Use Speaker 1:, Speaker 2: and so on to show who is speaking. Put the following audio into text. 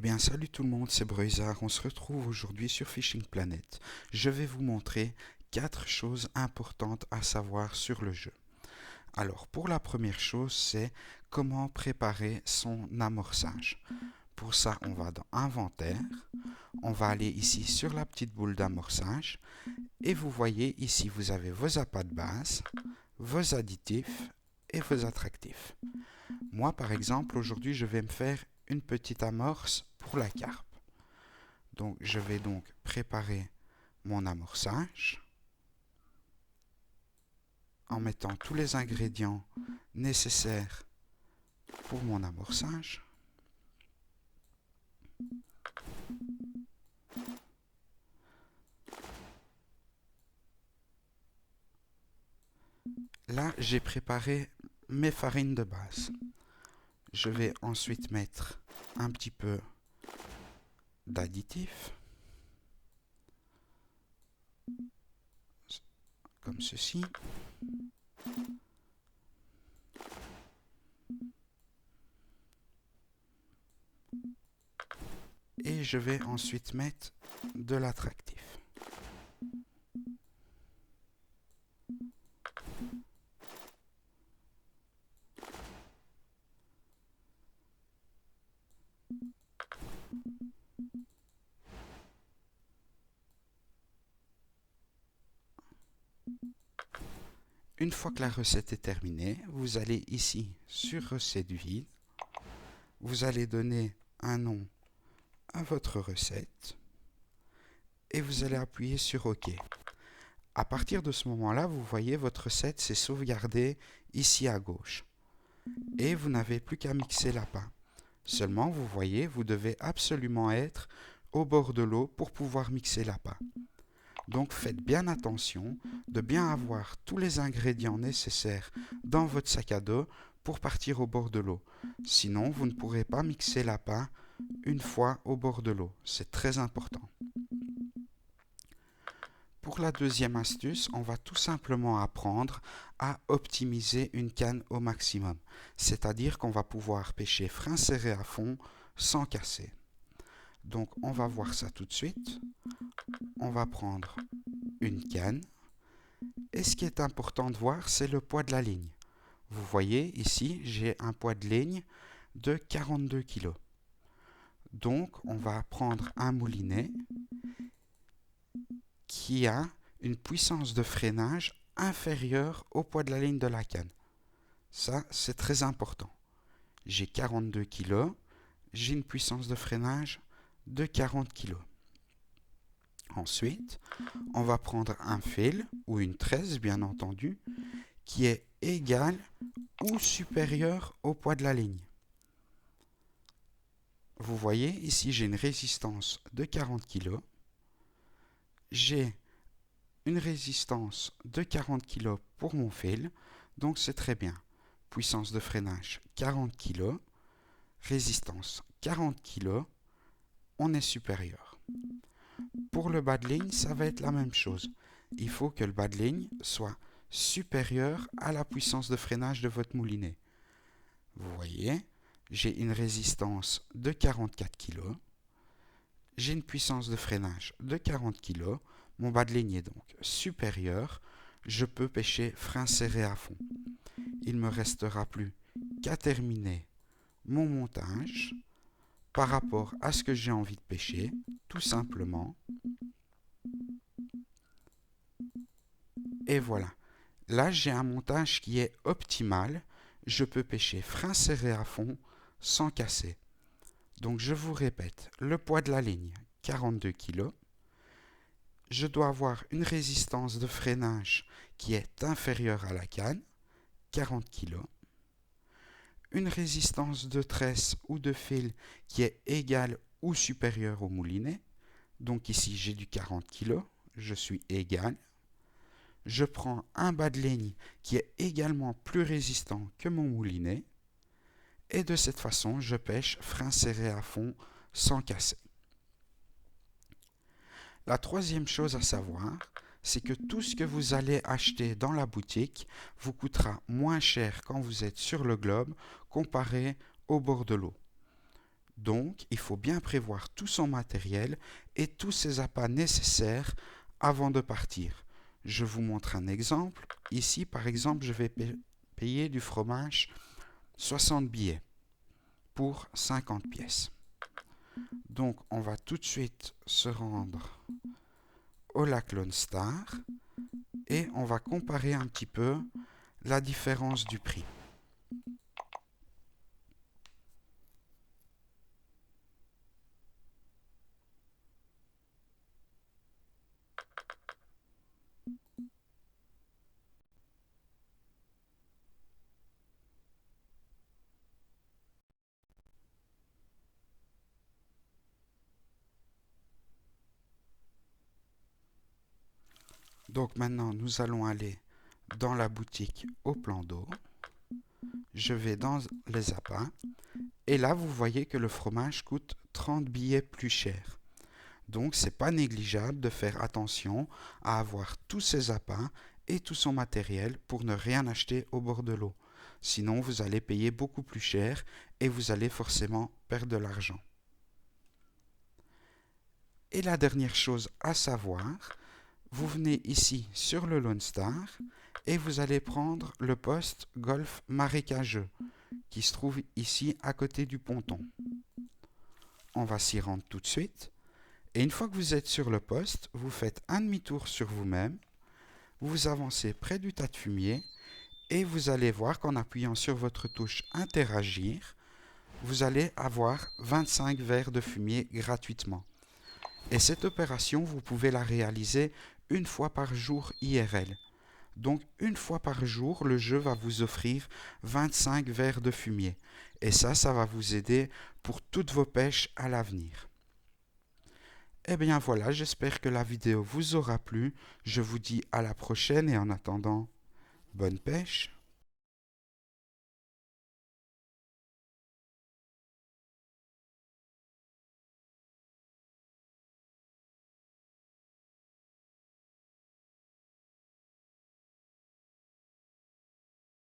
Speaker 1: Eh bien, salut tout le monde, c'est Breuizard. On se retrouve aujourd'hui sur Fishing Planet. Je vais vous montrer 4 choses importantes à savoir sur le jeu. Alors, pour la première chose, c'est comment préparer son amorçage. Pour ça, on va dans Inventaire, on va aller ici sur la petite boule d'amorçage, et vous voyez ici, vous avez vos appâts de base, vos additifs et vos attractifs. Moi, par exemple, aujourd'hui, je vais me faire une petite amorce pour la carpe. Donc, je vais donc préparer mon amorçage en mettant tous les ingrédients nécessaires pour mon amorçage. Là, j'ai préparé mes farines de base. Je vais ensuite mettre un petit peu d'additif, comme ceci. Et je vais ensuite mettre de l'attractif. Une fois que la recette est terminée, vous allez ici sur recette vide. Vous allez donner un nom à votre recette et vous allez appuyer sur OK. À partir de ce moment-là, vous voyez votre recette s'est sauvegardée ici à gauche. Et vous n'avez plus qu'à mixer l'appât. Seulement, vous voyez, vous devez absolument être au bord de l'eau pour pouvoir mixer l'appât. Donc faites bien attention de bien avoir tous les ingrédients nécessaires dans votre sac à dos pour partir au bord de l'eau. Sinon, vous ne pourrez pas mixer l'appât une fois au bord de l'eau. C'est très important. Pour la deuxième astuce, on va tout simplement apprendre à optimiser une canne au maximum. C'est-à-dire qu'on va pouvoir pêcher frein serré à fond sans casser. Donc on va voir ça tout de suite. On va prendre une canne. Et ce qui est important de voir, c'est le poids de la ligne. Vous voyez ici, j'ai un poids de ligne de 42 kg. Donc on va prendre un moulinet qui a une puissance de freinage inférieure au poids de la ligne de la canne. Ça, c'est très important. J'ai 42 kg, j'ai une puissance de freinage de 40 kg. Ensuite, on va prendre un fil, ou une tresse bien entendu, qui est égal ou supérieur au poids de la ligne. Vous voyez, ici j'ai une résistance de 40 kg. J'ai une résistance de 40 kg pour mon fil, donc c'est très bien. Puissance de freinage 40 kg, résistance 40 kg, on est supérieur. Pour le bas de ligne, ça va être la même chose. Il faut que le bas de ligne soit supérieur à la puissance de freinage de votre moulinet. Vous voyez, j'ai une résistance de 44 kg, j'ai une puissance de freinage de 40 kg, mon bas de ligne est donc supérieur, je peux pêcher frein serré à fond. Il ne me restera plus qu'à terminer mon montage par rapport à ce que j'ai envie de pêcher, tout simplement. Et voilà. Là, j'ai un montage qui est optimal. Je peux pêcher frein serré à fond sans casser. Donc, je vous répète, le poids de la ligne, 42 kg. Je dois avoir une résistance de freinage qui est inférieure à la canne, 40 kg. Une résistance de tresse ou de fil qui est égale ou supérieure au moulinet. Donc ici, j'ai du 40 kg, je suis égal. Je prends un bas de ligne qui est également plus résistant que mon moulinet. Et de cette façon, je pêche frein serré à fond sans casser. La troisième chose à savoir, c'est que tout ce que vous allez acheter dans la boutique vous coûtera moins cher quand vous êtes sur le globe comparé au bord de l'eau. Donc, il faut bien prévoir tout son matériel et tous ses appâts nécessaires avant de partir. Je vous montre un exemple. Ici, par exemple, je vais payer du fromage 60 billets pour 50 pièces. Donc, on va tout de suite se rendre au lac Lone Star et on va comparer un petit peu la différence du prix. Donc maintenant, nous allons aller dans la boutique au plan d'eau. Je vais dans les appâts. Et là, vous voyez que le fromage coûte 30 billets plus cher. Donc, c'est pas négligeable de faire attention à avoir tous ses appâts et tout son matériel pour ne rien acheter au bord de l'eau. Sinon, vous allez payer beaucoup plus cher et vous allez forcément perdre de l'argent. Et la dernière chose à savoir, vous venez ici sur le Lone Star et vous allez prendre le poste golf marécageux qui se trouve ici à côté du ponton. On va s'y rendre tout de suite. Et une fois que vous êtes sur le poste, vous faites un demi-tour sur vous-même, vous avancez près du tas de fumier et vous allez voir qu'en appuyant sur votre touche Interagir, vous allez avoir 25 verres de fumier gratuitement. Et cette opération, vous pouvez la réaliser une fois par jour IRL. Donc une fois par jour, le jeu va vous offrir 25 verres de fumier. Et ça va vous aider pour toutes vos pêches à l'avenir. Eh bien voilà, j'espère que la vidéo vous aura plu. Je vous dis à la prochaine et en attendant, bonne pêche!